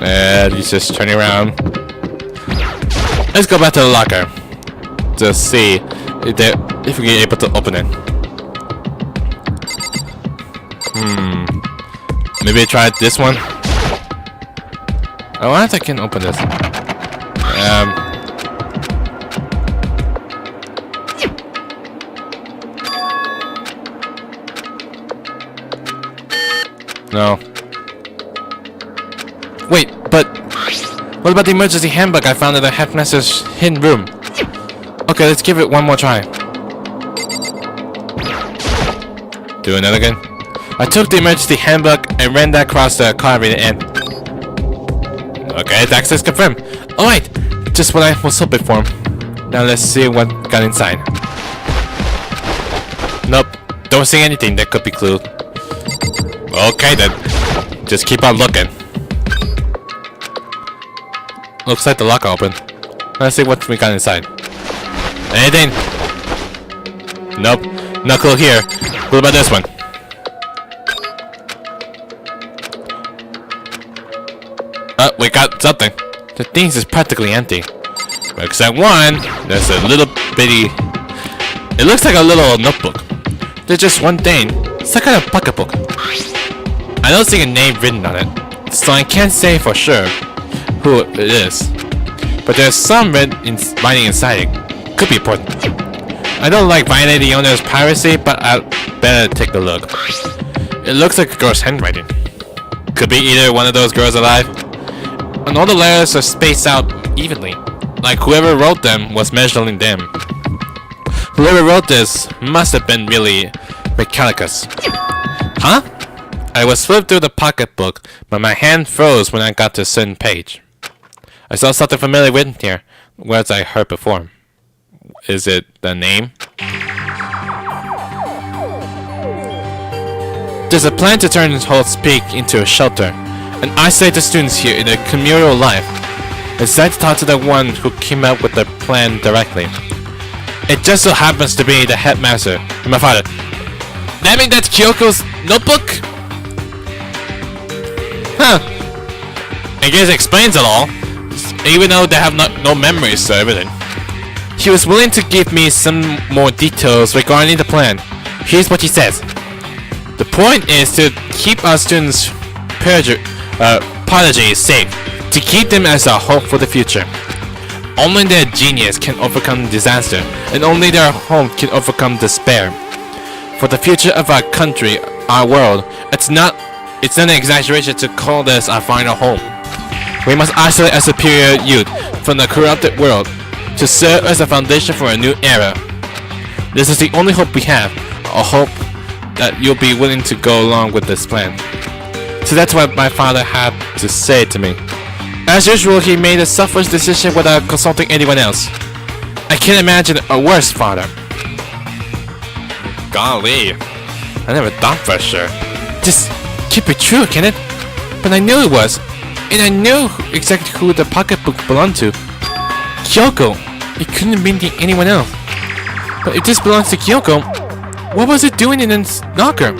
And he's just turning around. Let's go back to the locker to see if we're able to open it. Maybe try this one. I wonder if I can open this. No. Wait, but what about the emergency handbook I found in the headmaster's hidden room? Okay, let's give it one more try. Do another again. I took the emergency handbook and ran that across the corridor and... Okay, the access confirmed. Alright, just what I was hoping for. Now let's see what got inside. Nope, don't see anything that could be clue. Okay then, just keep on looking. Looks like the locker open. Let's see what we got inside. Anything? Nope, no clue here. What about this one? We got something. The thing is practically empty. Except one, there's a little bitty... It looks like a little notebook. There's just one thing. It's some kind of pocketbook. I don't see a name written on it, so I can't say for sure who it is. But there's some writing inside it. Could be important. I don't like violating the owner's privacy, but I'd better take a look. It looks like a girl's handwriting. Could be either one of those girls alive, and all the letters are spaced out evenly, like whoever wrote them was measuring them. Whoever wrote this must have been really Mechanicus. Huh? I was flipped through the pocketbook, but my hand froze when I got to a certain page. I saw something familiar written here, words I heard before. Is it the name? There's a plan to turn Holt's Peak into a shelter and isolate the students here in a communal life. I decided to talk to the one who came up with the plan directly. It just so happens to be the headmaster and my father. That mean that's Kyoko's notebook? Huh. I guess it explains it all, even though they have no memories to everything. He was willing to give me some more details regarding the plan. Here's what he says. The point is to keep our students' prodigies safe, to keep them as a hope for the future. Only their genius can overcome disaster, and only their home can overcome despair. For the future of our country, our world, it's not an exaggeration to call this our final home. We must isolate our superior youth from the corrupted world to serve as a foundation for a new era. This is the only hope we have, a hope that you'll be willing to go along with this plan. So that's what my father had to say to me. As usual, he made a selfish decision without consulting anyone else. I can't imagine a worse father. Golly, I never thought for sure. This can't be true, can it? But I knew it was, and I knew exactly who the pocketbook belonged to. Kyoko. It couldn't have been anyone else. But if this belongs to Kyoko, what was it doing in this locker?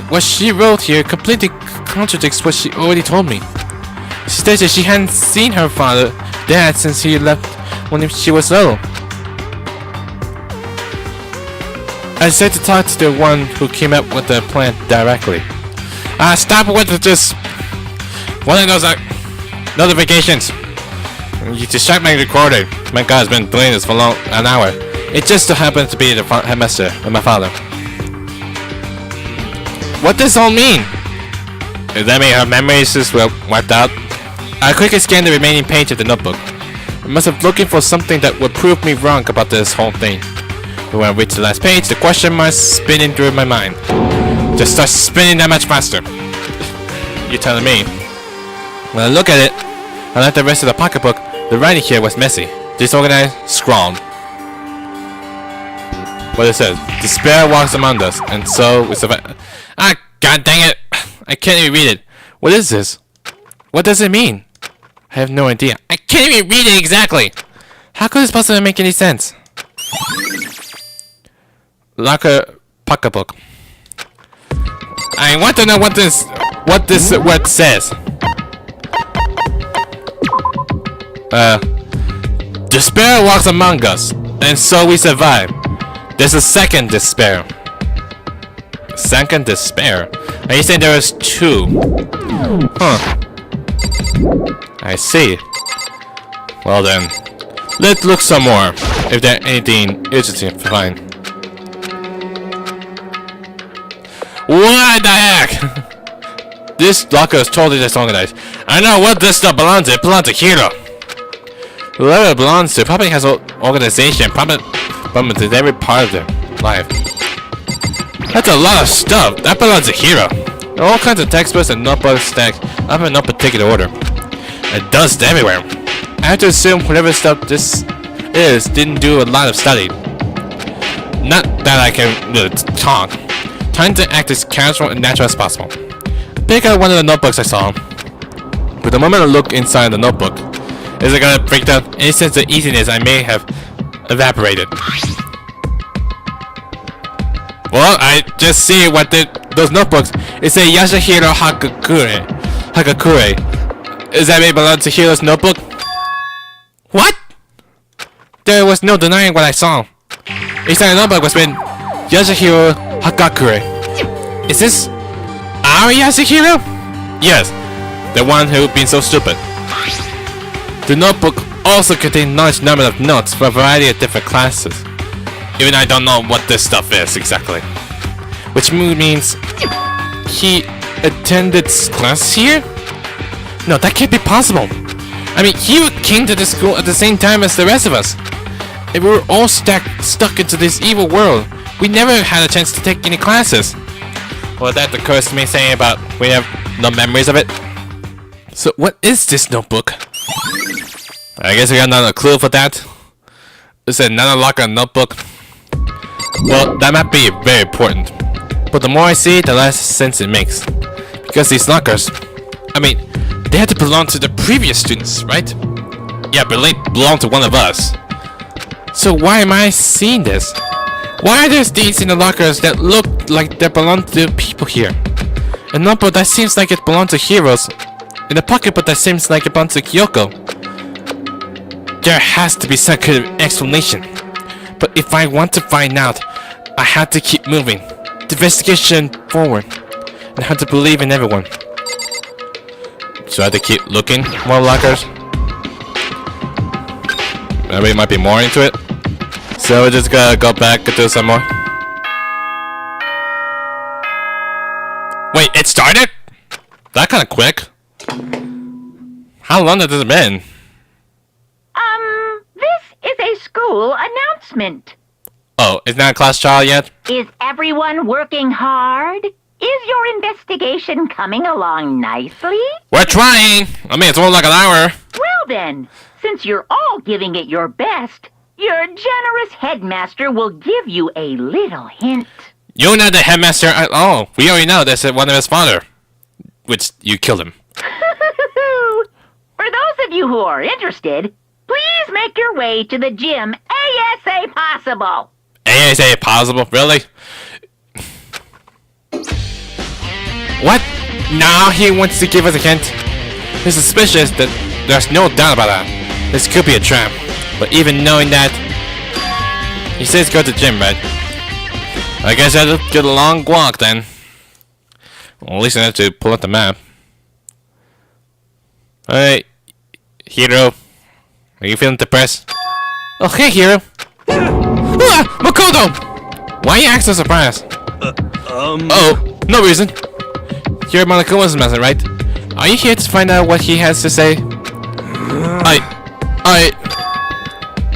What she wrote here completely contradicts what she already told me. She stated she hadn't seen her dad since he left when she was little. I decided to talk to the one who came up with the plan directly. Stop with just one of those notifications. You distract my recording. My God has been doing this for an hour. It just so happens to be the headmaster and my father. What does this all mean? Does that mean her memories just were wiped out? I quickly scanned the remaining page of the notebook. I must have looking for something that would prove me wrong about this whole thing. But when I reached the last page, the question marks spinning through my mind. Just starts spinning that much faster. You're telling me. When I look at it, unlike the rest of the pocketbook, the writing here was messy, disorganized, scrawled. What it says: despair walks among us, and so we survive. God dang it! I can't even read it. What is this? What does it mean? I have no idea. I can't even read it exactly! How could this possibly make any sense? Locker pocketbook. I want to know what this word says. Despair walks among us, and so we survive. There's a second despair. Second despair? Are you saying there is two? Huh. I see. Well then, let's look some more, if there's anything interesting to find. What the heck? This locker is totally disorganized. I know what this stuff belongs to. It belongs to Hiro. Whoever it belongs to probably has an organization, probably in every part of their life. That's a lot of stuff. That belongs to Hiro. All kinds of textbooks and notebooks stacked up in no particular order. And dust everywhere. I have to assume whatever stuff this is didn't do a lot of study. Not that I can talk. Trying to act as casual and natural as possible. Pick out one of the notebooks I saw. But the moment I look inside the notebook, is it gonna break down any sense of easiness I may have evaporated? Well, I just see what those notebooks. It say Yasuhiro Hagakure. Is that may belong to Hiro's notebook? What? There was no denying what I saw. Inside the notebook was written Yasuhiro Hagakure. Is this our Yasuhiro? Yes, the one who been so stupid. The notebook also contained a large number of notes for a variety of different classes. Even I don't know what this stuff is exactly. Which means he attended class here? No, that can't be possible. I mean, he came to the school at the same time as the rest of us. If we were all stuck into this evil world, we never had a chance to take any classes. Well, that occurs to me saying about we have no memories of it. So what is this notebook? I guess we got another clue for that. It's another locker notebook. Well, that might be very important. But the more I see, the less sense it makes. Because these lockers, I mean, they had to belong to the previous students, right? Yeah, but they belong to one of us. So why am I seeing this? Why are there things in the lockers that look like they belong to the people here? A notebook that seems like it belongs to heroes, and a pocketbook that seems like it belongs to Kyoko. There has to be some kind of explanation. But if I want to find out, I have to keep moving. The investigation forward. And I have to believe in everyone. So I have to keep looking more lockers. Maybe it might be more into it. So we're just gonna go back and do some more. Wait, it started? That kinda quick. How long has it been? This is a school announcement. Oh, is not a class trial yet? Is everyone working hard? Is your investigation coming along nicely? We're trying! I mean, it's only like an hour. Well then, since you're all giving it your best, your generous headmaster will give you a little hint. You're not the headmaster at all. We already know that's one of his father. Which, you killed him. For those of you who are interested, please make your way to the gym ASA possible. ASA possible? Really? What? Now he wants to give us a hint? He's suspicious that there's no doubt about that. This could be a trap. But even knowing that, he says go to the gym, right? I guess I have to get a long walk then. Well, at least I have to pull up the map. Alright, Hiro. Are you feeling depressed? Oh, hey, Hiro. Ah, Makoto! Why are you acting so surprised? Oh, no reason. Hiro Monako's message, right? Are you here to find out what he has to say?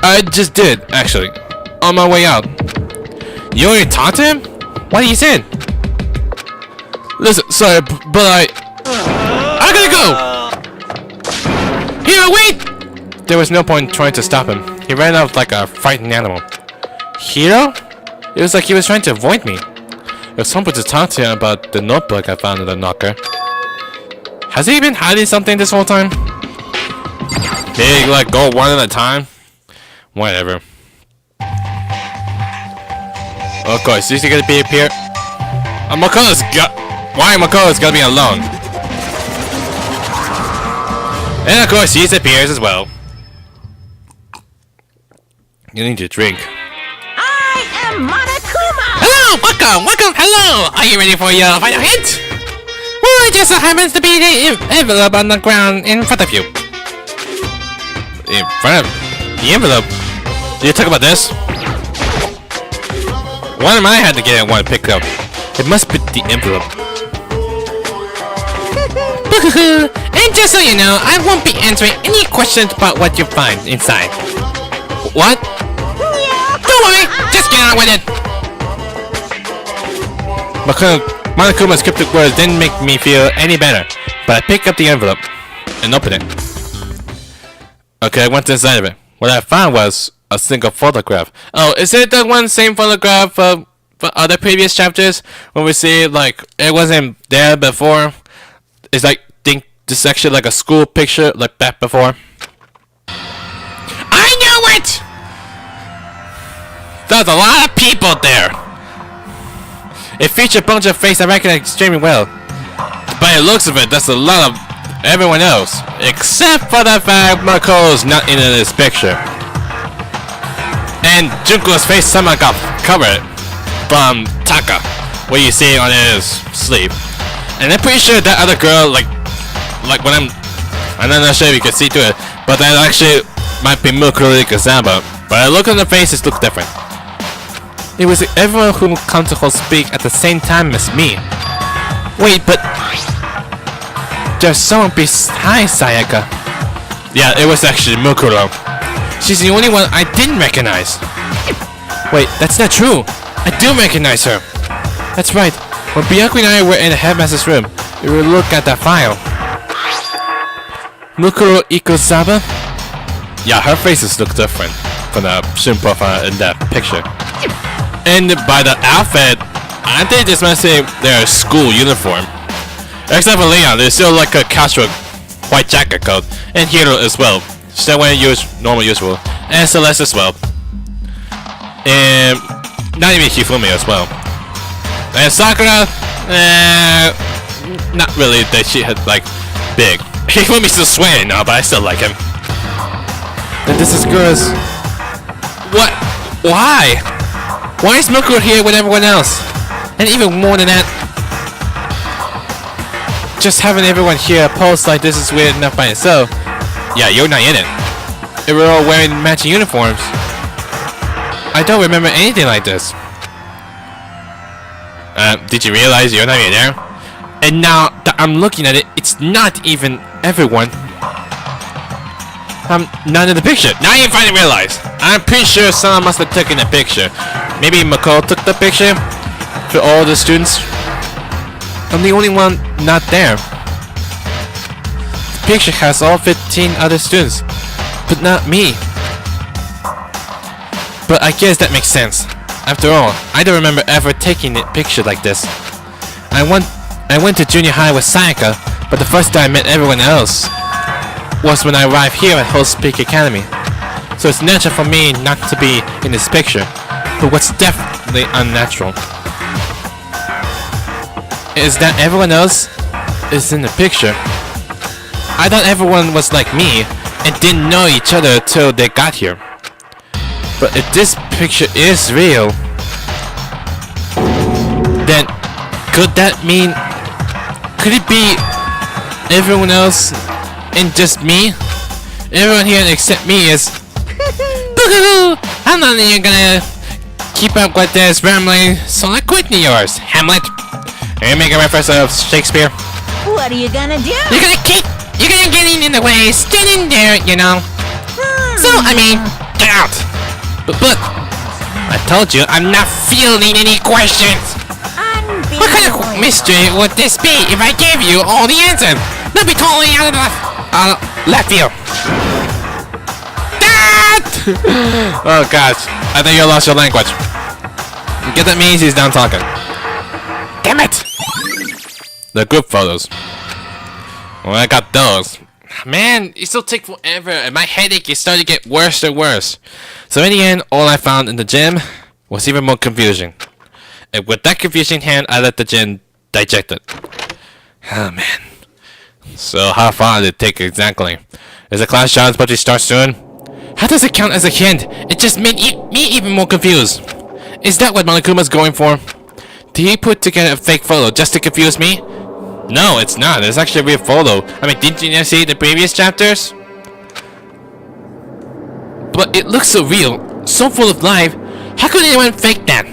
I just did, actually. On my way out. You already talked to him? What did he say? Listen, sorry, but I gotta go! Hiro, wait! There was no point trying to stop him. He ran off like a frightened animal. Hiro? It was like he was trying to avoid me. It was something to talk to him about the notebook I found in the locker. Has he been hiding something this whole time? Maybe like go one at a time? Whatever. Of course, is he gonna be up here? Why Makoto's gonna be alone? And of course, he appears as well. You need to drink. I am Monokuma! Hello! Welcome! Hello! Are you ready for your final hit? Well, it just so happens to be the envelope on the ground in front of you. In front of the envelope? Did you talk about this? One of mine had to get it, one to pick up. It must be the envelope. And just so you know, I won't be answering any questions about what you find inside. What? Don't worry, just get on with it. Monokuma's cryptic words didn't make me feel any better, but I picked up the envelope and opened it. Okay, I went inside of it. What I found was a single photograph. Oh, is it the one same photograph for other previous chapters when we see like it wasn't there before? It's like think this is actually like a school picture like that before. I knew it! There's a lot of people there. It featured a bunch of faces I recognize extremely well. By the looks of it, that's a lot of everyone else. Except for the fact Mako's not in this picture. And Junko's face somehow got covered from Taka, what you see on his sleeve. And I'm pretty sure that other girl, like when I'm not sure if you can see through it, but that actually might be Mukuro Ikazaba. But I look on the faces look different. It was everyone who come to hold speak at the same time as me. Wait, but there's someone behind Sayaka. Yeah, it was actually Mukuro. She's the only one I didn't recognize. Wait, that's not true. I do recognize her. That's right. When Byaku and I were in the headmaster's room, we would look at that file. Mukuro Ikosaba? Yeah, her faces look different from the Shin profile in that picture. And by the outfit, I think this must say their school uniform. Except for Leon, there's still like a casual white jacket coat, and Hiro as well. Still wearing normal usual, and Celeste as well. And not even Hifumi as well. And Sakura, not really that she had like big. Hifumi's still sweating now, but I still like him. And this is girls. What? Why? Why is Mukuro here with everyone else? And even more than that, just having everyone here pose like this is weird enough by itself. Yeah, you're not in it. They were all wearing matching uniforms. I don't remember anything like this. Did you realize you're not even there? And now that I'm looking at it, it's not even everyone. I'm not in the picture. Now you finally realize. I'm pretty sure someone must have taken a picture. Maybe Mako took the picture for all the students. I'm the only one not there. The picture has all 15 other students, but not me. But I guess that makes sense. After all, I don't remember ever taking a picture like this. I went to junior high with Sayaka, but the first time I met everyone else was when I arrived here at Host Peak Academy. So it's natural for me not to be in this picture. But what's definitely unnatural is that everyone else is in the picture. I thought everyone was like me and didn't know each other till they got here. But if this picture is real, then could that mean, could it be everyone else and just me? Everyone here except me is I'm not even gonna keep up with this rambling, so I quit yours, Hamlet. Are you making reference of Shakespeare? What are you gonna do? You're gonna get in the way, standing there, you know. So, I mean, get out. But, I told you, I'm not fielding any questions. What kind of mystery would this be if I gave you all the answers? That'd be totally out of left field. Oh gosh, I think you lost your language. Get that means he's done talking. Damn it! The group photos. Well, I got those. Man, it still takes forever, and my headache is starting to get worse and worse. So in the end, all I found in the gym was even more confusing. And with that confusion in hand, I let the gym digest it. Oh man. So how far did it take exactly? Is the class challenge supposed to start soon? How does it count as a hint? It just made me even more confused. Is that what Monokuma's going for? Did he put together a fake photo just to confuse me? No, it's not. It's actually a real photo. I mean, didn't you see the previous chapters? But it looks so real, so full of life. How could anyone fake that?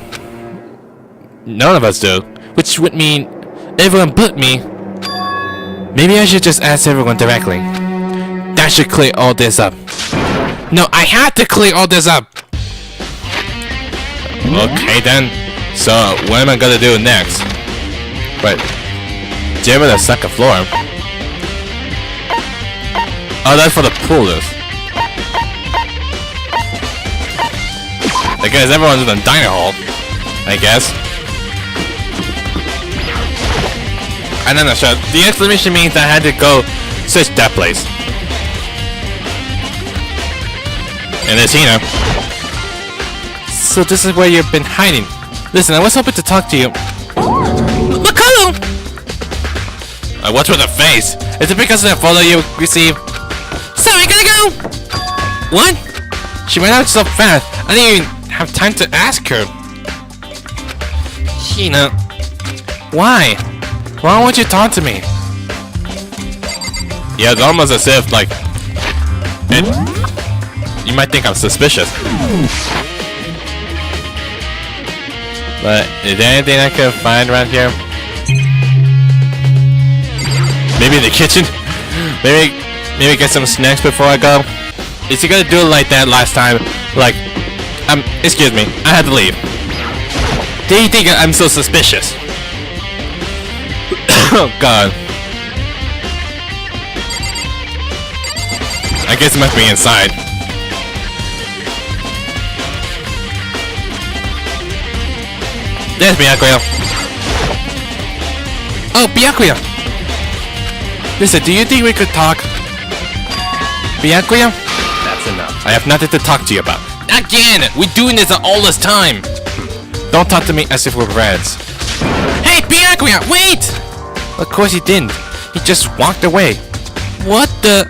None of us do. Which would mean everyone but me. Maybe I should just ask everyone directly. That should clear all this up. No, I have to clear all this up. Okay then. So, what am I gonna do next? Wait. Gym on the second floor. Oh, that's for the poolers. I guess everyone's in the diner hall. I guess. And then the exclamation means that I had to go search that place. And there's Hina. So this is where you've been hiding. Listen, I was hoping to talk to you. Makolo! What's with the face? Is it because of the photo you received? Sorry, gotta go! What? She went out so fast, I didn't even have time to ask her. Hina. Why? Why won't you talk to me? Yeah, it's almost as if, like... you might think I'm suspicious. But is there anything I can find around here? Maybe in the kitchen? Maybe get some snacks before I go? Is he gonna do it like that last time? Like, excuse me, I had to leave. Do you think I'm so suspicious? Oh god. I guess it must be inside. There's Byakuya. Oh, Byakuya! Listen, do you think we could talk? Byakuya? That's enough. I have nothing to talk to you about. Again! We're doing this all this time! Don't talk to me as if we're friends. Hey, Byakuya, wait! Of course he didn't. He just walked away. What the?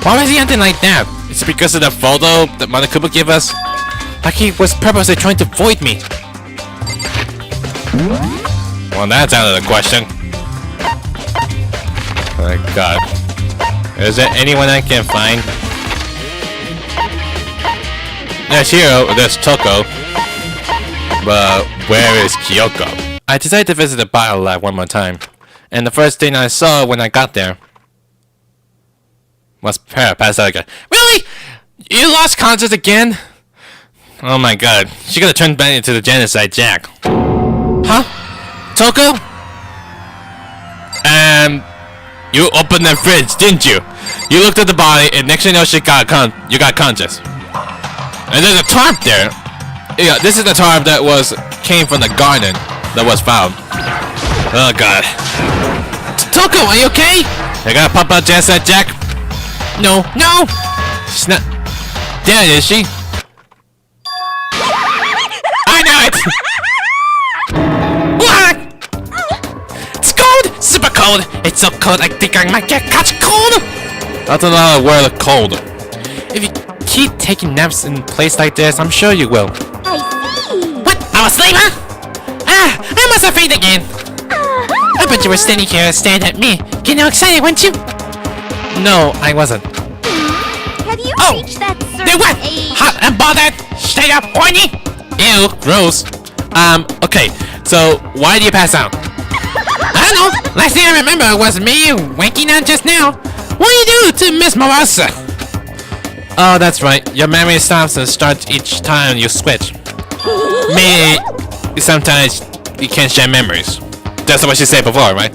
Why was he acting like that? Is it because of the photo that Monokuma gave us? Like he was purposely trying to avoid me. Well, that's out of the question. Oh my god. Is there anyone I can find? There's Hiro, there's Toko. But where is Kyoko? I decided to visit the Bio Lab one more time. And the first thing I saw when I got there was Para passed out again. Really? You lost conscious again? Oh my god. She gotta turn back into the genocide Jack. Huh? Toko? You opened the fridge, didn't you? You looked at the body, and next thing you know, you got conscious. And there's a tarp there. Yeah, this is the tarp that came from the garden that was found. Oh god. Toko, are you okay? I gotta pop out genocide Jack. No, no. She's not. There is she? I know it. What? It's cold! Super cold! It's so cold I think I might get catch cold! That's another word of cold. If you keep taking naps in a place like this, I'm sure you will. I see! What? I was asleep, huh? Ah! I must have fainted again! I bet you were standing here staring at me. Getting all excited, weren't you? No, I wasn't. Have you reached that certain Dude, what? age? Hot and bothered? Straight up horny? Ew, gross. Okay, so why do you pass out? I don't know. Last thing I remember was me wanking out just now. What do you do to Miss Marasa? Oh, that's right. Your memory stops and starts each time you switch. Me, sometimes you can't share memories. That's what she said before, right?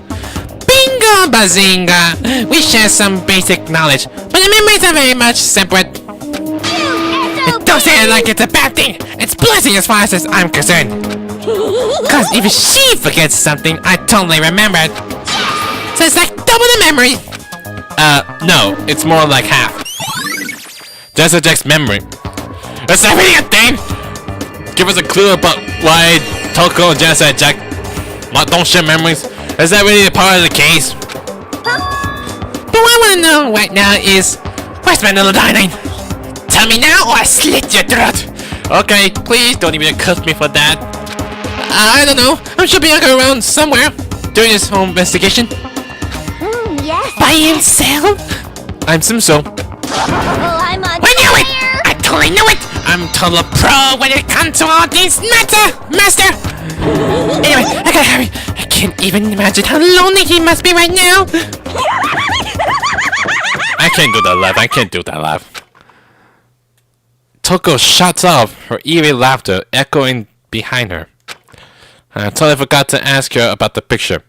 Bingo bazinga! We share some basic knowledge, but the memories are very much separate. Don't say it like it's a bad thing. It's a blessing as far as I'm concerned. Cause if she forgets something, I totally remember it. So it's like double the memory. No, it's more like half. Just a Jack's memory. Is that really a thing? Give us a clue about why Toko and Genocide Jack don't share memories. Is that really a part of the case? But what I want to know right now is, where's my little darling? tell me now or I slit your throat. Okay, please don't even curse me for that. I don't know. I'm sure Bianca around somewhere doing his home investigation. Yes. By himself? I'm so. Well, I'm on I knew it! fire. I totally knew it! I'm total pro when it comes to all these master! Anyway, I gotta hurry. I can't even imagine how lonely he must be right now. I can't do that laugh. Toko shuts off, her eerie laughter echoing behind her. I totally forgot to ask her about the picture.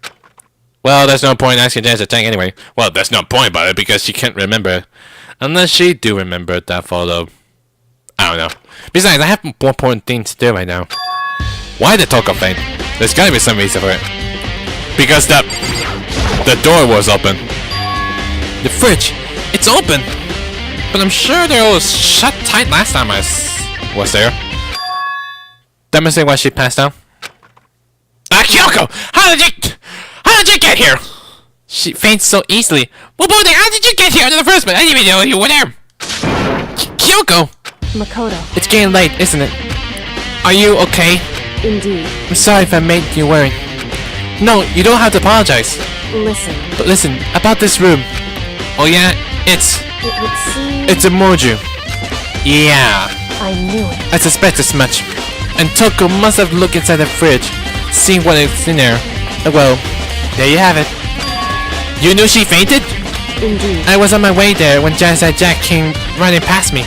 Well, there's no point asking Janice to tank anyway. Well, there's no point about it because she can't remember. Unless she do remember that photo. I don't know. Besides, I have more important things to do right now. Why the Toko faint? There's gotta be some reason for it. Because the door was open. The fridge, it's open. But I'm sure they was shut tight last time I was there. That must be why she passed out. Kyoko! How did you get here? She faints so easily. Well, Bodhi, how did you get here in the first place? I didn't even know you were there. Kyoko! Makoto. It's getting late, isn't it? Are you okay? Indeed. I'm sorry if I made you worry. No, you don't have to apologize. Listen. But listen, about this room. Oh yeah, it's It would seem... a mojo. Yeah, I knew it. I suspect as much. And Toko must have looked inside the fridge, seen what is in there. Well, there you have it. You knew she fainted? Indeed. I was on my way there when Jack came running past me.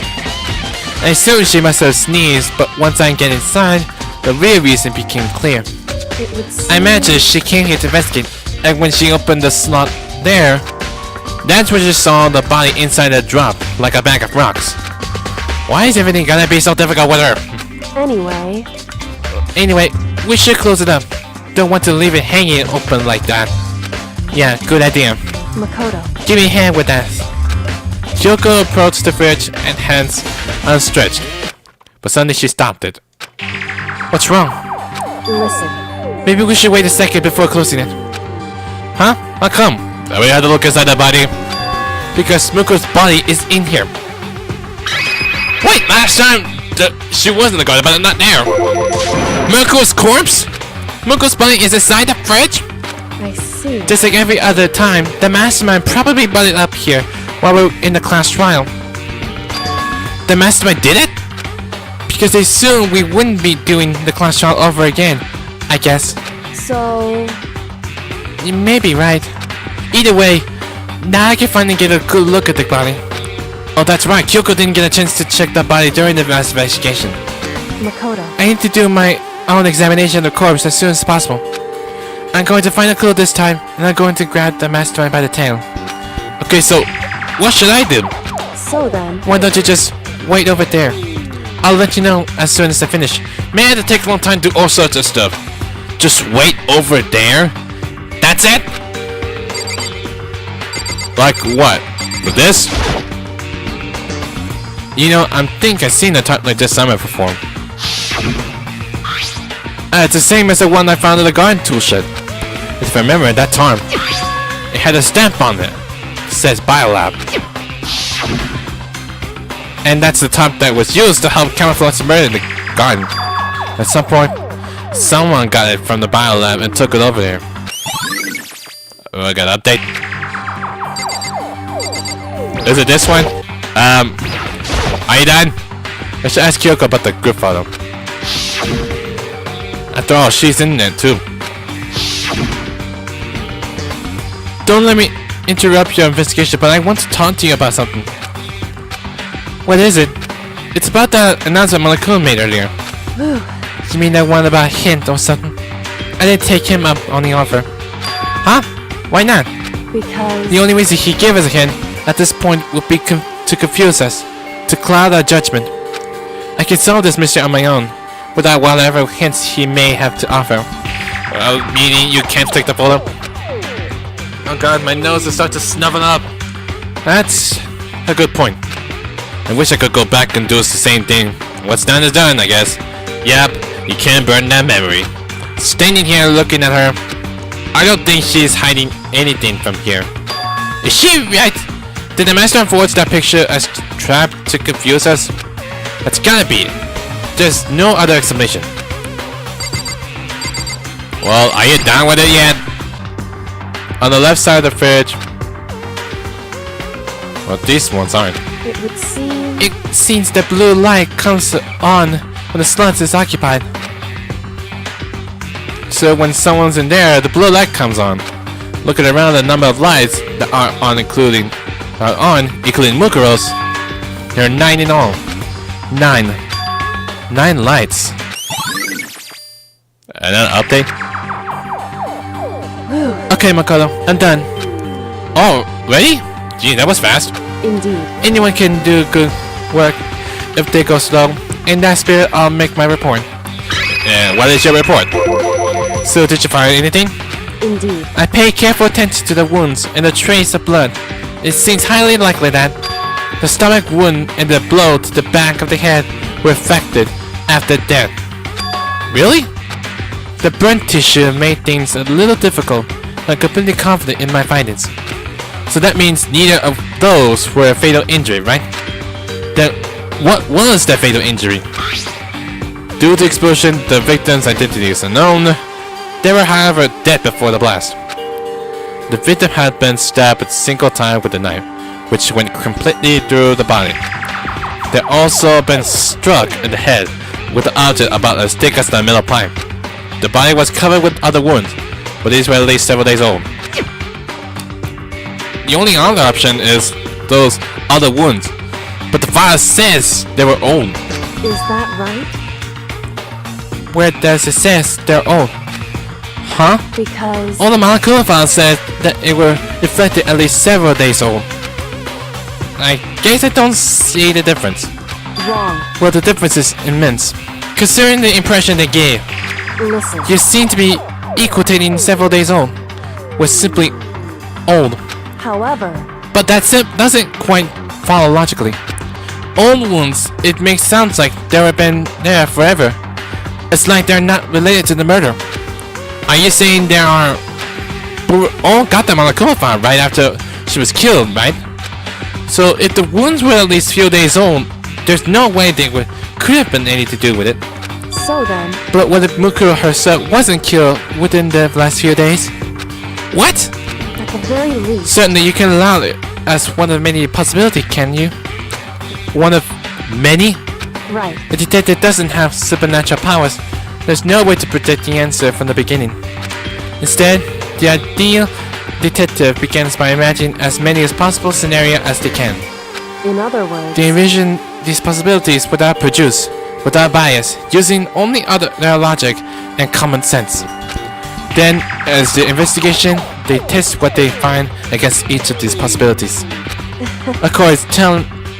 I assumed she must have sneezed, but once I get inside, the real reason became clear. It would seem... I imagine she came here to investigate, and when she opened the slot there, that's when she saw the body inside the drop, like a bag of rocks. Why is everything gonna be so difficult with her? Anyway, We should close it up. Don't want to leave it hanging open like that. Yeah, good idea. Makoto. Give me a hand with that. Kyoko approached the fridge and hands unstretched. But suddenly she stopped it. What's wrong? Listen. Maybe we should wait a second before closing it. Huh? How come? We had to look inside the body. Because Muko's body is in here. Wait, last time she was in the garden, but not there. Muko's corpse? Muko's body is inside the fridge? I see. Just like every other time, the mastermind probably brought it up here while we were in the class trial. The mastermind did it? Because they assumed we wouldn't be doing the class trial over again, I guess. So... You may be right. Either way, now I can finally get a good look at the body. Oh, that's right, Kyoko didn't get a chance to check the body during the investigation. Makoto. I need to do my own examination of the corpse as soon as possible. I'm going to find a clue this time, and I'm going to grab the mastermind by the tail. Okay, so, what should I do? So then... Why don't you just wait over there? I'll let you know as soon as I finish. May have to take a long time to do all sorts of stuff. Just wait over there? That's it? Like what? With this? You know, I think I've seen a type like this somewhere before. It's the same as the one I found in the garden tool shed. If I remember that time, it had a stamp on it. It says Biolab. And that's the type that was used to help camouflage the murder in the garden. At some point, someone got it from the Biolab and took it over there. Oh, I got an update. Is it this one? Are you done? I should ask Kyoko about the group photo. After all, she's in there too. Don't let me interrupt your investigation, but I want to talk to you about something. What is it? It's about that announcement Malakun made earlier. You mean that one about a hint or something? I didn't take him up on the offer. Huh? Why not? Because... The only reason he gave us a hint at this point would be to confuse us, to cloud our judgment. I can solve this mystery on my own, without whatever hints he may have to offer. Meaning you can't take the photo? Oh god, my nose is starting to snuffle up. That's a good point. I wish I could go back and do the same thing. What's done is done, I guess. Yep, you can't burn that memory. Standing here looking at her, I don't think she's hiding anything from here. Is she right? Did the master forge that picture as trap to confuse us? That's gotta be it. There's no other explanation. Well, are you done with it yet? On the left side of the fridge. Well, these ones aren't. It would seem. It seems the blue light comes on when the slot is occupied. So when someone's in there, the blue light comes on. Looking around the number of lights that are on, including Mukuro's, there are 9 in all. 9 lights. Another update? Okay, Makoto, I'm done. Oh, ready? Gee, that was fast. Indeed. Anyone can do good work if they go slow. In that spirit, I'll make my report. And what is your report? So, did you find anything? Indeed. I paid careful attention to the wounds and the trace of blood. It seems highly likely that the stomach wound and the blow to the back of the head were affected after death. Really? The burnt tissue made things a little difficult. I'm completely confident in my findings. So that means neither of those were a fatal injury, right? Then what was that fatal injury? Due to explosion, the victim's identity is unknown. They were, however, dead before the blast. The victim had been stabbed a single time with a knife, which went completely through the body. They had also been struck in the head with an object about as thick as the middle pipe. The body was covered with other wounds, but these were at least several days old. The only other option is those other wounds, but the file says they were old. Is that right? Where does it says they're old? Huh? Because. All the molecular file says that it were reflected at least several days old. I guess I don't see the difference. Wrong. Well, the difference is immense. Considering the impression they gave, Listen. you seem to be equating several days old with simply old. However. But that doesn't quite follow logically. Old wounds, it makes sounds like they have been there forever. It's like they're not related to the murder. Are you saying there are... all got them on the coffin right after she was killed, right? So if the wounds were at least a few days old, there's no way they could have been anything to do with it. So then... But what if Mukuro herself wasn't killed within the last few days? What? At the very least... Certainly you can allow it as one of many possibilities, can you? One of many? Right. The detective doesn't have supernatural powers. There's no way to predict the answer from the beginning. Instead, the ideal detective begins by imagining as many as possible scenarios as they can. In other words... They envision these possibilities without prejudice, without bias, using only their logic and common sense. Then, as the investigation, they test what they find against each of these possibilities. Of course,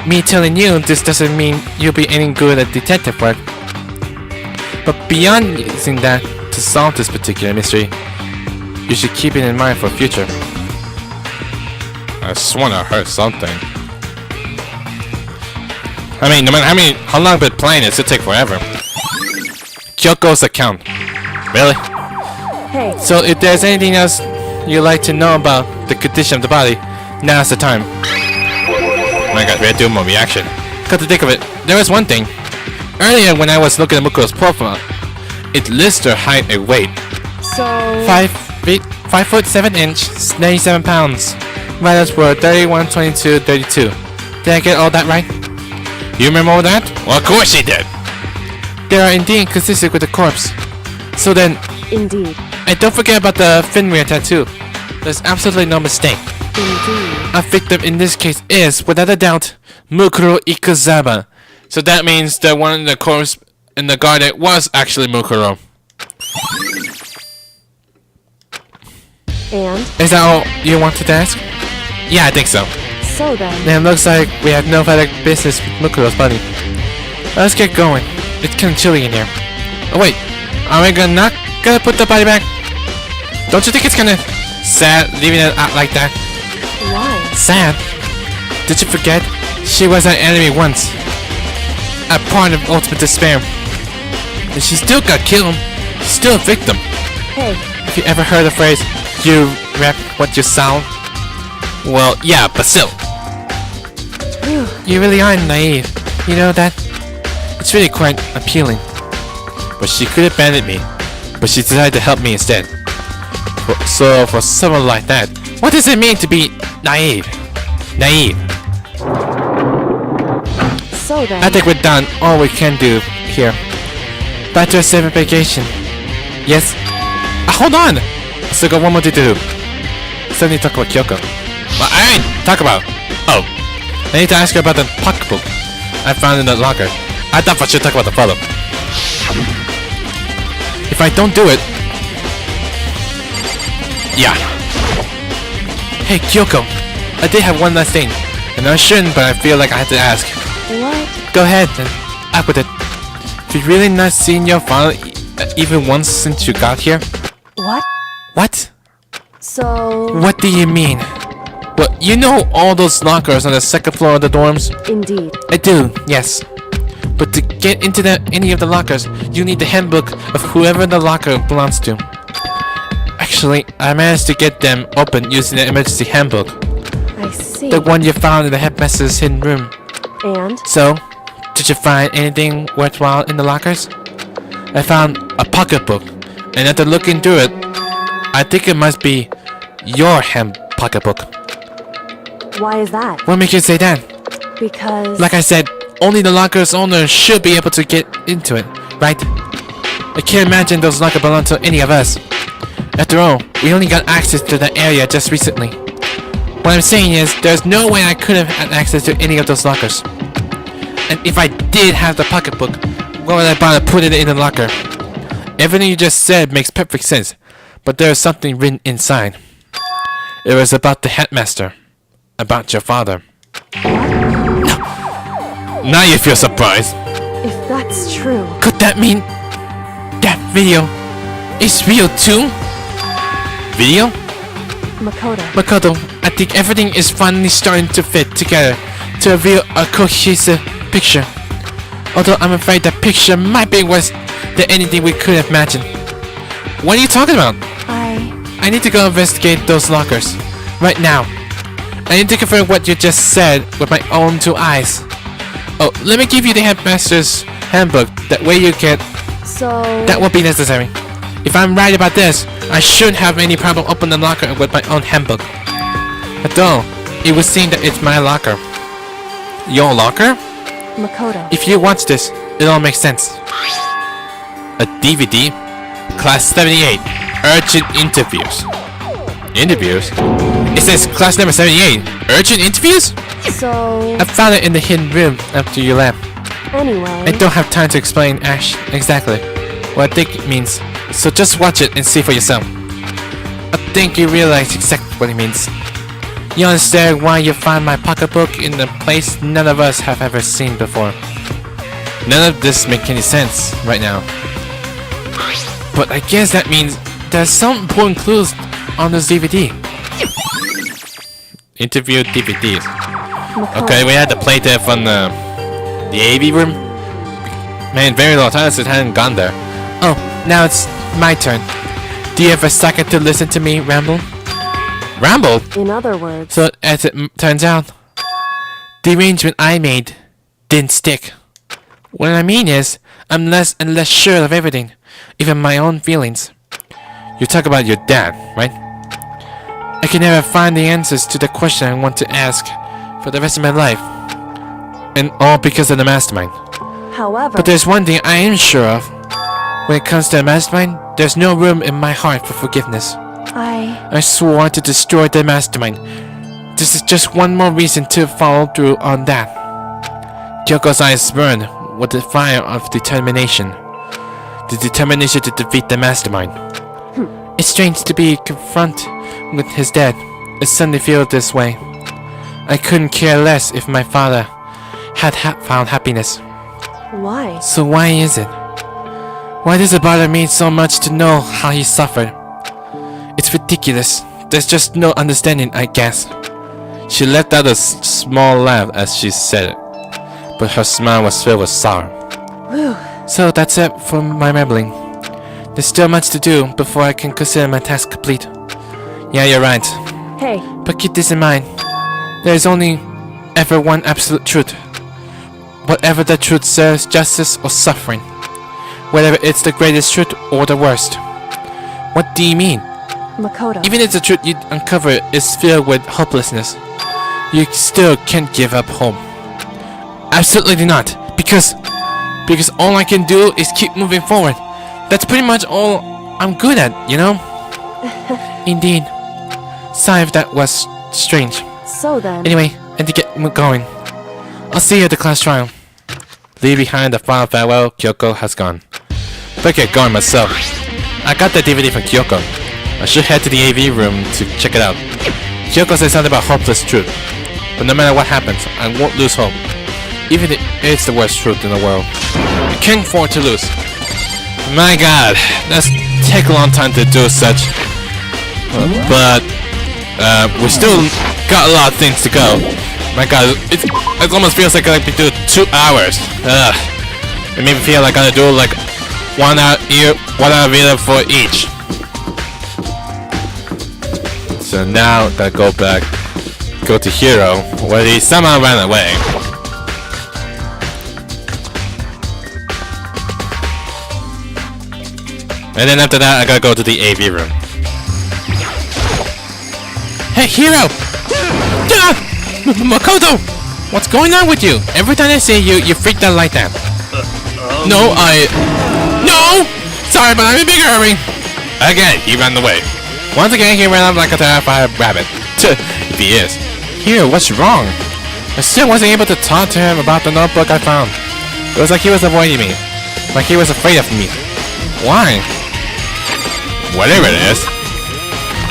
me telling you this doesn't mean you'll be any good at detective work. But beyond using that to solve this particular mystery, you should keep it in mind for future. I sworn I heard something. I mean, no matter how long I've been playing it, it'll take forever. Kyoko's account. Really? Hey. So if there's anything else you'd like to know about the condition of the body, now's the time. Oh my god, we had to do more reaction. Come to think of it, there was one thing. Earlier when I was looking at Mukuro's profile, it lists her height and weight. So... 5 feet, 5 foot 7 inch, 97 pounds. Vitals were 31, 22, 32. Did I get all that right? You remember all that? Well, of course she did. They are indeed consistent with the corpse. So then... Indeed. And don't forget about the Finweir tattoo. There's absolutely no mistake. Indeed. A victim in this case is, without a doubt, Mukuro Ikuzaba. So that means the one in the corpse in the garden was actually Mukuro. And? Is that all you wanted to ask? Yeah, I think so. So then... Then it looks like we have no further business with Mukuro's body. Let's get going. It's kinda chilly in here. Oh wait, are we not gonna put the body back? Don't you think it's kinda sad leaving it out like that? Why? Sad? Did you forget? She was our enemy once. A part of ultimate despair. And she still got killed. Still a victim. Hey. Have you ever heard the phrase, you rep what you sound? Well, yeah, but still. You really are naive. You know that? It's really quite appealing. But she could have abandoned me. But she decided to help me instead. So for someone like that, what does it mean to be naive? Naive. So then. I think we're done all we can do here. Back to our seventh vacation. Yes? Hold on! I still got one more to do. Still need to talk about Kyoko. Well, I ain't talk about. Oh. I need to ask her about the pocketbook I found in the locker. I thought I should talk about the photo. If I don't do it... Yeah. Hey, Kyoko. I did have one last thing. And I shouldn't, but I feel like I have to ask. What? Go ahead and up with it. Have you really not seen your father even once since you got here? What? What? So... What do you mean? Well, you know all those lockers on the second floor of the dorms? Indeed. I do, yes. But to get into any of the lockers, you need the handbook of whoever the locker belongs to. Actually, I managed to get them open using the emergency handbook. I see. The one you found in the headmaster's hidden room. And? So, did you find anything worthwhile in the lockers? I found a pocketbook, and after looking through it, I think it must be your pocketbook. Why is that? What makes you say that? Because... Like I said, only the locker's owner should be able to get into it, right? I can't imagine those lockers belong to any of us. After all, we only got access to that area just recently. What I'm saying is, there's no way I could have had access to any of those lockers. And if I did have the pocketbook, why would I bother putting it in the locker? Everything you just said makes perfect sense, but there is something written inside. It was about the headmaster. About your father. Now you feel surprised. If that's true... Could that mean that video is real too? Video? Makoto, I think everything is finally starting to fit together to reveal a cohesive picture. Although I'm afraid that picture might be worse than anything we could have imagined. What are you talking about? I need to go investigate those lockers. Right now. I need to confirm what you just said with my own two eyes. Oh, let me give you the headmaster's handbook. That way you can... So... That won't be necessary. If I'm right about this, I shouldn't have any problem opening the locker with my own handbook. After all, it would seem that it's my locker. Your locker? Makoto. If you watch this, it all makes sense. A DVD? Class 78. Urgent interviews. Interviews? It says class number 78. Urgent interviews? So... I found it in the hidden room after you left. Anyway... I don't have time to explain exactly what I think it means. So just watch it and see for yourself. I think you realize exactly what it means. You understand why you find my pocketbook in a place none of us have ever seen before. None of this makes any sense right now. But I guess that means there's some important clues on this DVD. Interview DVDs. Makoto. Okay, we had to play that from the AV room. Man, very long time since I hadn't gone there. Oh, now it's my turn. Do you have a second to listen to me ramble? Ramble? In other words... So, as it turns out, the arrangement I made didn't stick. What I mean is, I'm less and less sure of everything, even my own feelings. You talk about your dad, right? I can never find the answers to the question I want to ask for the rest of my life. And all because of the mastermind. However... But there's one thing I am sure of. When it comes to the mastermind, there's no room in my heart for forgiveness. I swore to destroy the mastermind. This is just one more reason to follow through on that. Kyoko's eyes burned with the fire of determination. The determination to defeat the mastermind. It's strange to be confronted with his death. I suddenly feel this way. I couldn't care less if my father had found happiness. Why? So why is it? Why does it bother me so much to know how he suffered? It's ridiculous. There's just no understanding, I guess. She let out a small laugh as she said it, but her smile was filled with sorrow. Whew. So that's it for my rambling. There's still much to do before I can consider my task complete. Yeah, you're right. Hey. But keep this in mind. There's only ever one absolute truth. Whatever the truth says, justice or suffering. Whether it's the greatest truth or the worst. What do you mean? Makoto. Even if the truth you uncover is filled with hopelessness, you still can't give up hope. Absolutely not. Because all I can do is keep moving forward. That's pretty much all I'm good at, you know? Indeed. Sorry if that was strange. So then. Anyway, I need to get going. I'll see you at the class trial. Leave behind the final farewell. Kyoko has gone. Better get going myself. I got the DVD from Kyoko. I should head to the AV room to check it out. Kyoko said something about hopeless truth. But no matter what happens, I won't lose hope. Even if it's the worst truth in the world. I can't afford to lose. My god, that's take a long time to do such. But we still got a lot of things to go. My god, it almost feels like I could do 2 hours. It made me feel like I gotta do like 1 hour video for each. So now gotta go back, go to Hero, where he somehow ran away. And then after that, I gotta go to the AV room. Hey, Hero! Makoto! What's going on with you? Every time I see you, you freak out like that. No! Sorry, but I'm in a big hurry. Again, he ran away. Once again, he ran up like a terrified rabbit. If he is. Hero, what's wrong? I still wasn't able to talk to him about the notebook I found. It was like he was avoiding me. Like he was afraid of me. Why? Whatever it is.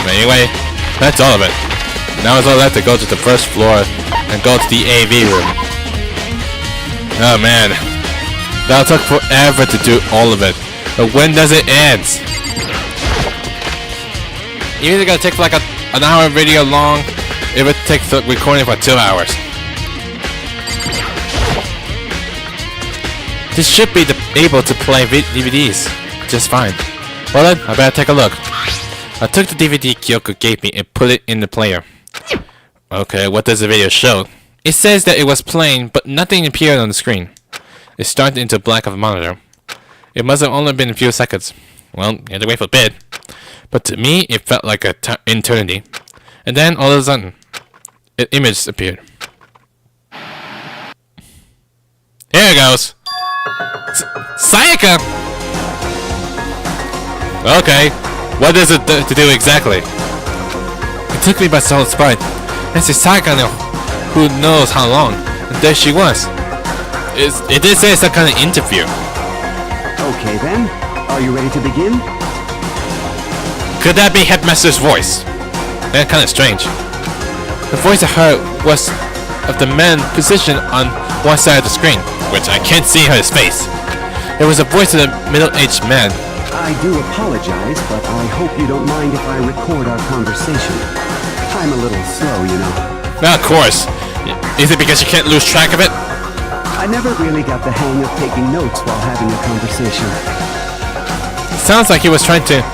But anyway, that's all of it. Now it's all left to go to the first floor and go to the AV room. Oh man. That'll take forever to do all of it. But when does it end? Even if it's gonna take like an hour video long, it would take the recording for 2 hours. This should be able to play DVDs just fine. Well then, I better take a look. I took the DVD Kyoko gave me and put it in the player. Okay, what does the video show? It says that it was playing, but nothing appeared on the screen. It started into black of a monitor. It must have only been a few seconds. Well, you had to wait for a bit. But to me, it felt like an eternity. And then, all of a sudden, an image appeared. Here it goes! Sayaka! Okay, what does it to do exactly? It took me by solid surprise. And it's Sayaka now, who knows how long. And there she was. It did say some kind of interview. Okay then, are you ready to begin? Could that be Headmaster's voice? That's kind of strange. The voice I heard was of the man positioned on one side of the screen, which I can't see his face. It was a voice of a middle-aged man. I do apologize, but I hope you don't mind if I record our conversation. I'm a little slow, you know. Now, of course. Is it because you can't lose track of it? I never really got the hang of taking notes while having a conversation. Sounds like he was trying to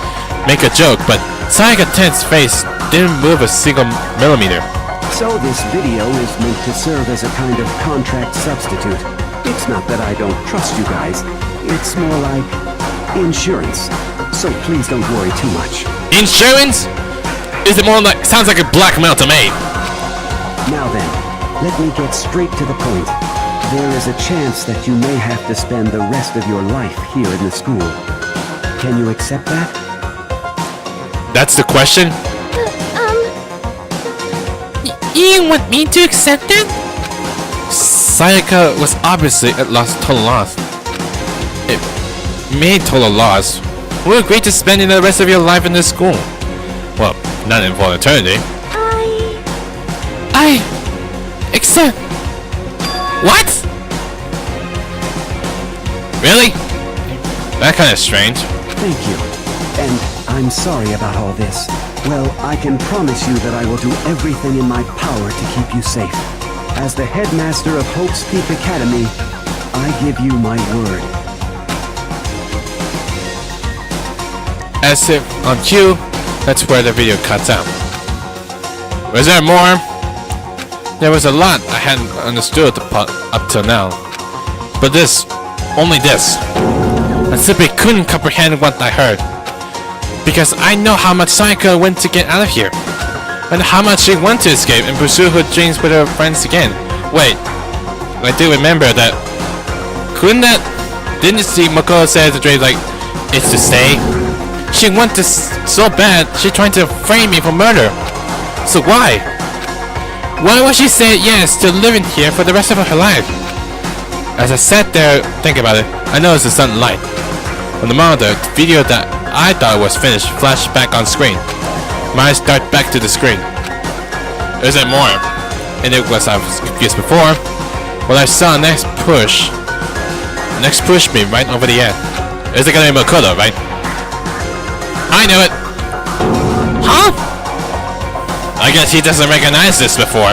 make a joke, but Sayaka Ten's face didn't move a single millimeter. So this video is meant to serve as a kind of contract substitute. It's not that I don't trust you guys. It's more like insurance. So please don't worry too much. Insurance? Is it more like... sounds like a blackmail to me. Now then, let me get straight to the point. There is a chance that you may have to spend the rest of your life here in the school. Can you accept that? That's the question? You want me to accept that? Sayaka was obviously at total loss. It made total loss. We agreed to spending the rest of your life in this school. Well, not in for eternity. I accept. What? Really? That kind of strange. Thank you. And I'm sorry about all this. Well, I can promise you that I will do everything in my power to keep you safe. As the headmaster of Hope's Peak Academy, I give you my word. As if on cue, that's where the video cuts out. Was there more? There was a lot I hadn't understood up till now. But only this. I simply couldn't comprehend what I heard. Because I know how much Sayaka went to get out of here. And how much she wanted to escape and pursue her dreams with her friends again. Wait, I do remember that. Didn't you see Makoto say the dream like, it's to stay? She wanted so bad, she tried to frame me for murder. So why? Why would she say yes to living here for the rest of her life? As I sat there thinking about it, I noticed the sudden light. On the monitor, the video that I thought was finished flashed back on screen. My eyes darted back to the screen. Is there more? And it was I was confused before. Well, I saw next push me right over the end. Is it gonna be Makoto, right? I knew it! Huh? I guess he doesn't recognize this before.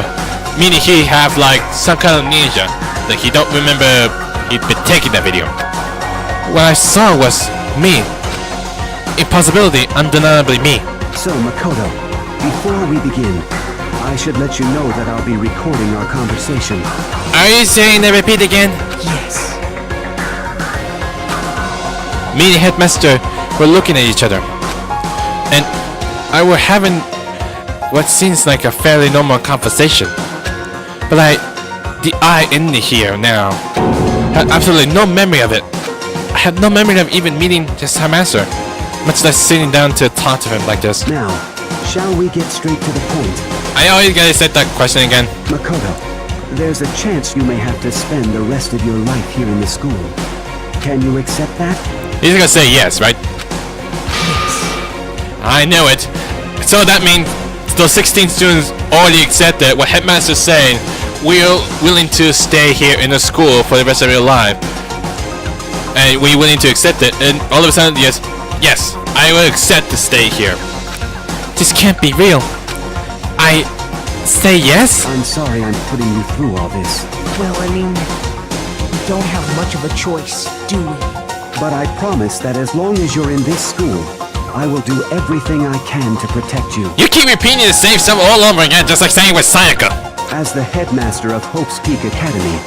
Meaning he have like some kind of amnesia. Like he don't remember he'd been taking that video. What I saw was me. Impossibility, undeniably me. So, Makoto, before we begin, I should let you know that I'll be recording our conversation. Are you saying they repeat again? Yes. Me and the headmaster were looking at each other. And I were having what seems like a fairly normal conversation. But the I in here now had absolutely no memory of it. I had no memory of even meeting this headmaster, much less sitting down to talk to him like this. Now, shall we get straight to the point? I always gotta say that question again. Makoto, there's a chance you may have to spend the rest of your life here in the school. Can you accept that? He's gonna say yes, right? Yes. I knew it. So that means those 16 students already accepted what headmaster's saying. We're willing to stay here in the school for the rest of your life. And we're willing to accept it. And all of a sudden, yes, I will accept to stay here. This can't be real. I say yes? I'm sorry I'm putting you through all this. Well, I mean, we don't have much of a choice, do we? But I promise that as long as you're in this school, I will do everything I can to protect you. You keep repeating the same stuff all over again, just like saying with Sayaka. As the headmaster of Hope's Peak Academy,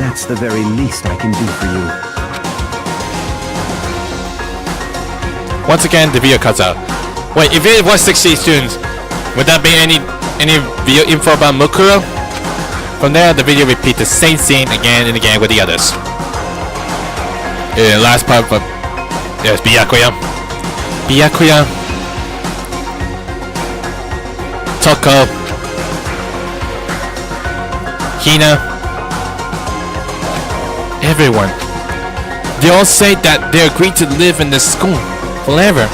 that's the very least I can do for you. Once again, the video cuts out. Wait, if it was 60 students, would that be any video info about Mukuro? From there, the video repeats the same scene again and again with the others. Last part of there's Byakuya, Toko, Hina, everyone. They all say that they agreed to live in this school forever.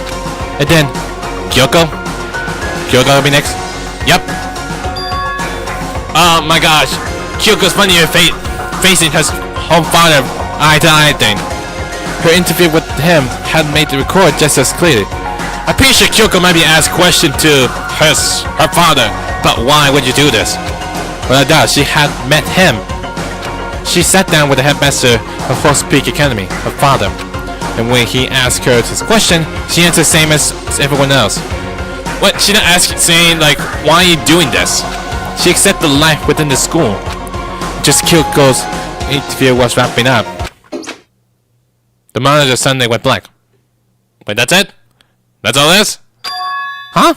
And then Kyoko will be next. Yep. Oh my gosh, Kyoko's funny facing her home father eye to eye thing. Her interview with him had made the record just as clearly. I'm pretty sure Kyoko might be asked question to her father, but why would you do this? Well, I doubt she had met him. She sat down with the headmaster of Hope's Peak Academy, her father, and when he asked her this question, she answered the same as everyone else. What? She didn't ask, saying like, why are you doing this? She accepted life within the school. Just Kyoko's interview was wrapping up. The monitor suddenly went blank. Wait, that's it? That's all this? Huh?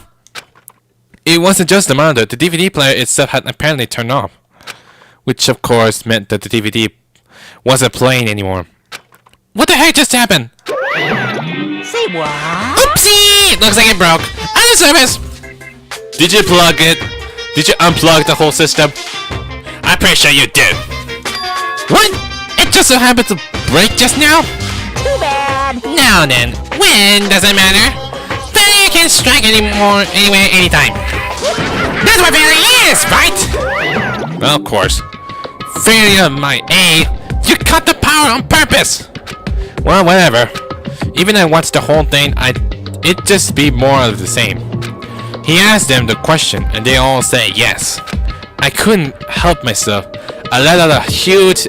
It wasn't just the monitor. The DVD player itself had apparently turned off. Which of course meant that the DVD wasn't playing anymore. What the heck just happened? Say what? Oopsie! Looks like it broke. Out of service! Did you plug it? Did you unplug the whole system? I'm pretty sure you did. What? It just so happened to break just now? Too bad. Now then, when doesn't matter. Failure can strike anymore, anywhere, anytime. That's what failure is, right? Well, of course. Failure, my A. You cut the power on purpose. Well, whatever. Even I watched the whole thing, it'd just be more of the same. He asked them the question, and they all say yes. I couldn't help myself. I let out a huge,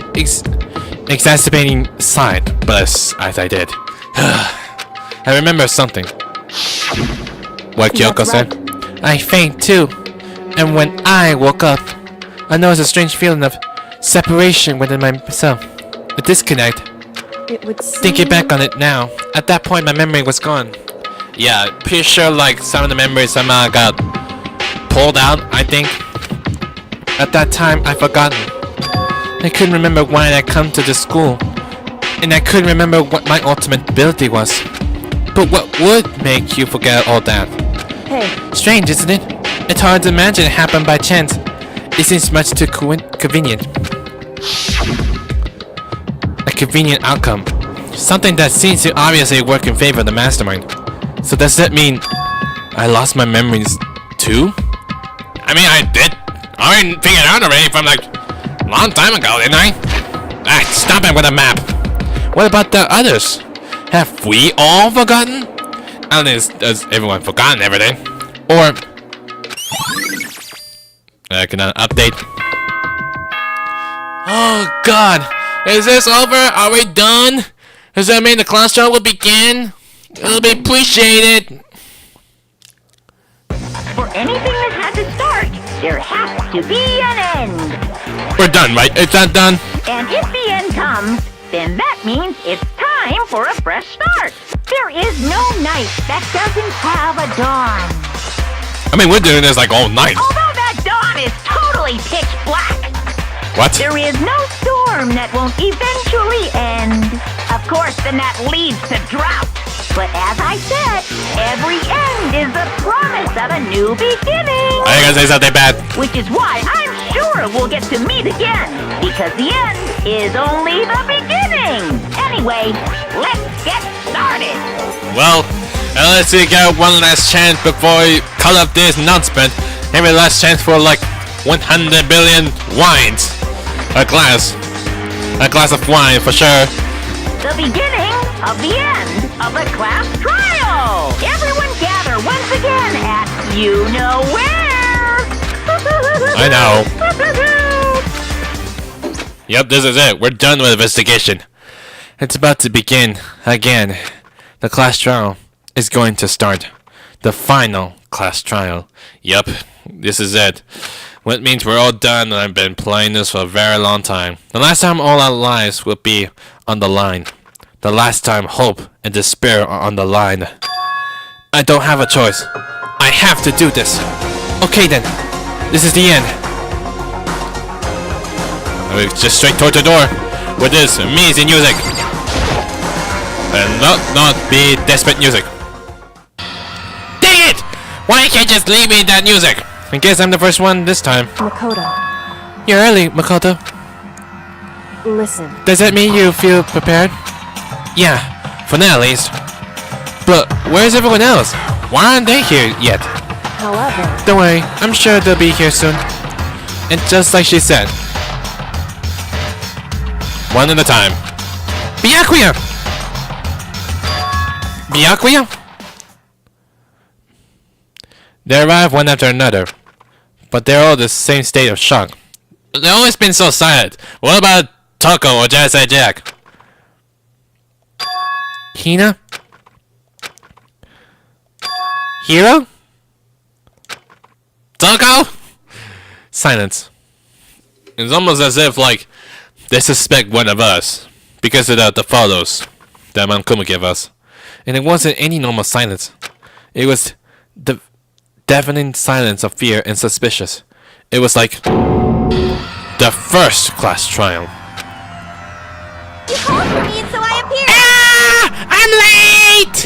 exacerbating sigh, but as I did, I remember something. What Kyoko said. I faint too, and when I woke up, I know it's a strange feeling of separation within myself. A disconnect. It would seem... Thinking back on it now, at that point my memory was gone. Yeah, pretty sure like some of the memories somehow got pulled out, I think. At that time, I forgotten. I couldn't remember why I come to the school. And I couldn't remember what my ultimate ability was. But what would make you forget all that? Hey, Strange, isn't it? It's hard to imagine it happened by chance. It seems much too convenient. A convenient outcome. Something that seems to obviously work in favor of the mastermind. So does that mean I lost my memories too? I mean, I did already figure it out already from like a long time ago, didn't I? Ah, stop it with a map. What about the others? Have we all forgotten? I don't think has everyone forgotten everything. Or can I update? Oh God, is this over? Are we done? Does that mean the class trial will begin? It'll be appreciated. For anything that has a start, there has to be an end. We're done, right? Is that done? And if the end comes, then that means it's time for a fresh start. There is no night that doesn't have a dawn. I mean, we're doing this like all night. Although that dawn is totally pitch black. What? There is no storm that won't eventually end. Of course, then that leads to drought. But as I said, every end is the promise of a new beginning. Are you gonna say something bad? Which is why I'm sure we'll get to meet again. Because the end is only the beginning. Anyway, let's get started. Well, unless we get one last chance before we cut off this announcement. Maybe last chance for like 100 billion wines. A glass of wine for sure. The beginning of the end of the class trial. Everyone gather once again at you know where. I know. Yep, this is it. We're done with investigation. It's about to begin again. The class trial is going to start. The final class trial. Yep, this is it. What means we're all done, and I've been playing this for a very long time. The last time all our lives will be on the line. The last time hope and despair are on the line. I don't have a choice. I have to do this. Okay then, this is the end. We just straight toward the door with this amazing music. And not be desperate music. Dang it! Why can't you just leave me that music? I guess I'm the first one this time. Makoto, You're early, Makoto. listen. Does that mean you feel prepared? Yeah, for now at least. But where's everyone else? Why aren't they here yet? However, Don't worry, I'm sure they'll be here soon. And just like she said, one at a time. Byakuya! Byakuya? They arrive one after another, but they're all the same state of shock. They've always been so silent. What about Toko or Jazz Jack? Hina? Hiro? Toko? Silence. It's almost as if, like, they suspect one of us because of the photos that Mankuma gave us. And it wasn't any normal silence. It was the deafening silence of fear and suspicious. It was like the first class trial. You called for me and so I appeared. Ah! I'm late!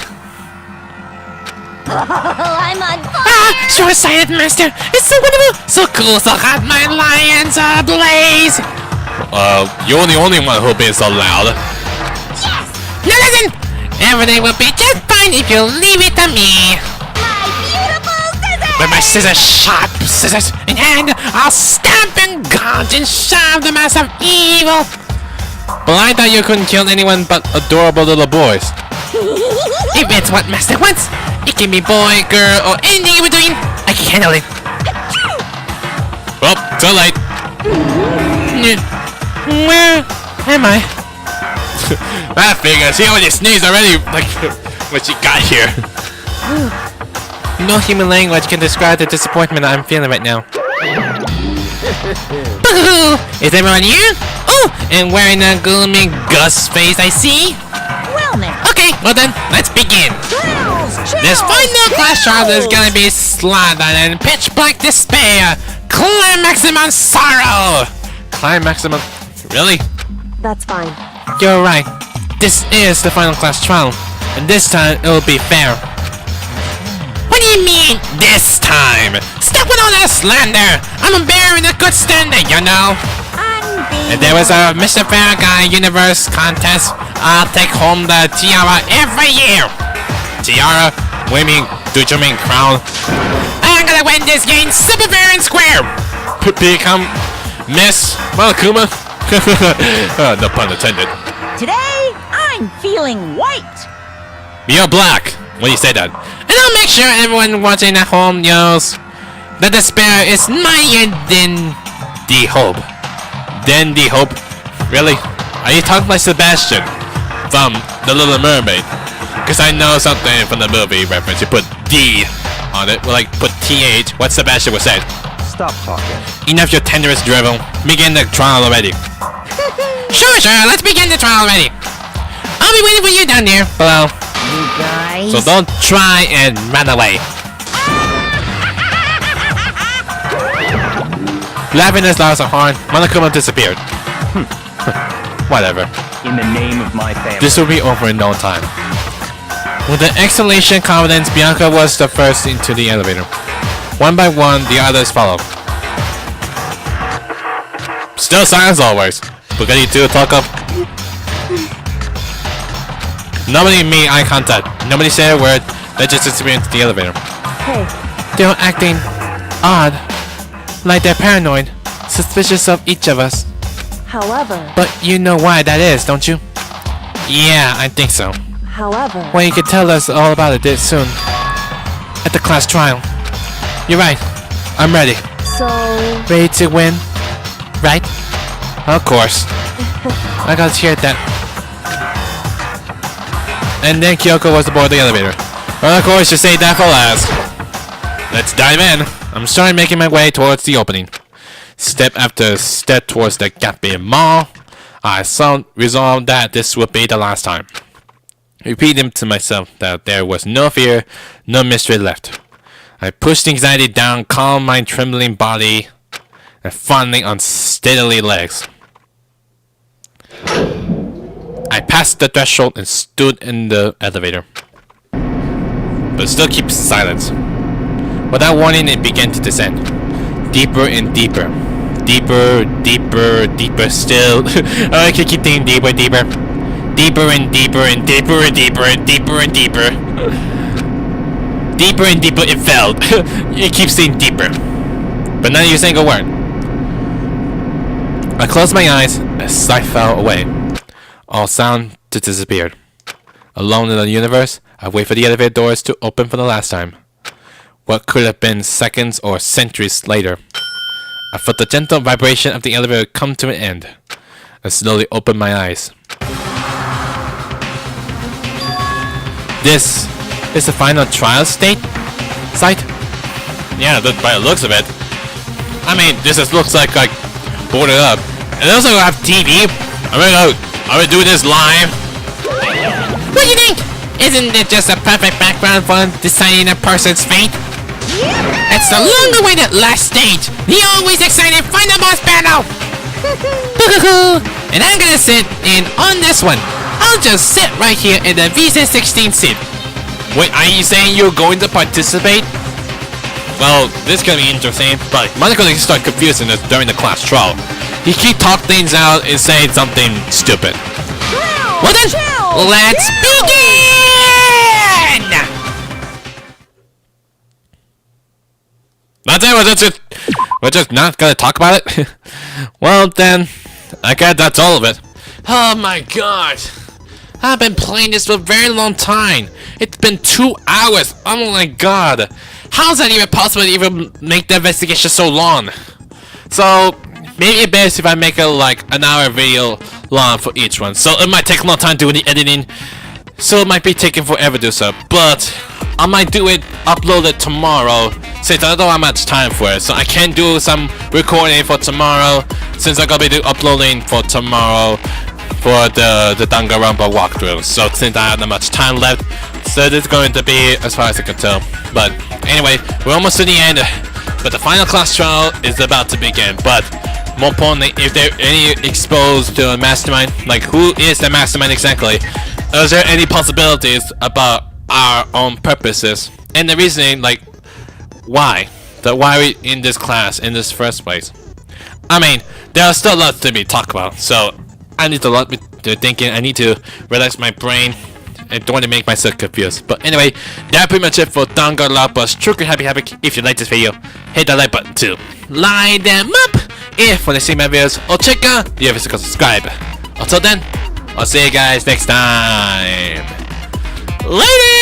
Oh, I'm on fire. Ah! Suicide Master! It's so wonderful! So cool, so hot, my lions are ablaze! You're the only one who'll be so loud. Yes! Now listen! Everything will be just fine if you leave it to me! My beautiful scissors! With my sharp scissors in hand, I'll stamp and gouge and shove the mass of evil! But I thought you couldn't kill anyone but adorable little boys. If it's what Master wants, it can be boy, girl, or anything in between. I can handle it. Well, too late. Where am I? That figure, she already sneezed already, like, when she got here. No human language can describe the disappointment I'm feeling right now. Is everyone here? Oh, and wearing a gloomy ghost face, I see. Well now. Okay, well then, let's begin. Chills, This final class trial is gonna be slaughtered and pitch black despair. Climaximum sorrow. Climaximum. Really? That's fine. You're right. This is the final class trial, and this time it will be fair. What do you mean, this time? Stop with all that slander! I'm bearing a good standing, you know? If there was a Mr. Fair Guy Universe contest, I'll take home the tiara every year! Tiara? What do you mean? Do you mean crown? I'm gonna win this game super fair and square! Become Miss Malakuma? No pun intended. Today, I'm feeling white. You're black when you say that. And I'll make sure everyone watching at home knows that despair is mightier than the hope. Then the hope? Really? Are you talking like Sebastian from The Little Mermaid? Because I know something from the movie reference. You put D on it. Well, like put TH. What Sebastian would say. Stop talking. Enough your tenderest drivel. Begin the trial already. Sure, let's begin the trial already. I'll be waiting for you down there below. You guys. So don't try and run away. Laughing as loud as a horn, Monokuma disappeared. Whatever. In the name of my family. This will be over in no time. With an exclamation confidence, Bianca was the first into the elevator. One by one, the others followed. Still silence always. Spaghetti 2, talk up. Nobody made eye contact. Nobody said a word. They just disappeared into the elevator. Hey, They're acting odd. Like they're paranoid. Suspicious of each of us. however, But you know why that is, don't you? Yeah, I think so. however, Well, you can tell us all about it this soon. At the class trial. You're right. I'm ready. so, Ready to win? Right? Of course. I got to hear that. And then Kyoko was aboard the elevator. Well, of course, you say that for last. Let's dive in. I'm starting making my way towards the opening. Step after step towards the gaping maw. I resolved that this would be the last time. Repeating to myself that there was no fear, no mystery left. I pushed anxiety down, calmed my trembling body, and finally unsteadily legs. I passed the threshold and stood in the elevator. But still keeps silence. Without warning, it began to descend. Deeper and deeper. Deeper, deeper, deeper still. Oh, I can keep thinking deeper, deeper. Deeper and deeper and deeper and deeper and deeper and deeper. Deeper and deeper it fell. It keeps saying deeper. But none of you saying a word. I closed my eyes as I fell away. All sound disappeared. Alone in the universe, I wait for the elevator doors to open for the last time. What could have been seconds or centuries later. I felt the gentle vibration of the elevator come to an end. I slowly opened my eyes. This is the final trial site? Yeah, by the looks of it. I mean, this just looks like boarded up. And also have TV. I'm gonna do this live. What do you think? Isn't it just a perfect background for deciding a person's fate? It's the long-awaited last stage, the always exciting final boss battle. And I'm gonna sit in on this one. I'll just sit right here in the VC16 seat. Wait, are you saying you're going to participate? Well, this is gonna be interesting, but Monaco can start confusing us during the class trial. He keep talk things out and saying something stupid. Well then, let's begin! That's it, we're just not gonna talk about it? Well then, I guess that's all of it. Oh my god! I've been playing this for a very long time. It's been 2 hours. Oh my god. How is that even possible to even make the investigation so long? So, maybe it's best if I make it like an hour video long for each one. So it might take a long time doing the editing. so it might be taking forever to do so, but I might do it, upload it tomorrow, since I don't have much time for it, so I can do some recording for tomorrow, since I'm gonna be uploading for tomorrow for the Danganronpa walkthrough, so since I have not much time left, so this is going to be as far as I can tell. But anyway, we're almost to the end, but the final class trial is about to begin, but more importantly, if there any exposed to a mastermind, like who is the mastermind exactly, is there any possibilities about our own purposes, and the reasoning, like why are we in this class in this first place? I mean, there are still lots to be talked about, so I need a lot to thinking. I need to relax my brain. I don't want to make myself confused. But anyway, that's pretty much it for Danganronpa's True Happy Havoc. If you like this video, hit that like button too. Line them up if you want to see my videos, or check out the other subscribe. Until then, I'll see you guys next time. Later!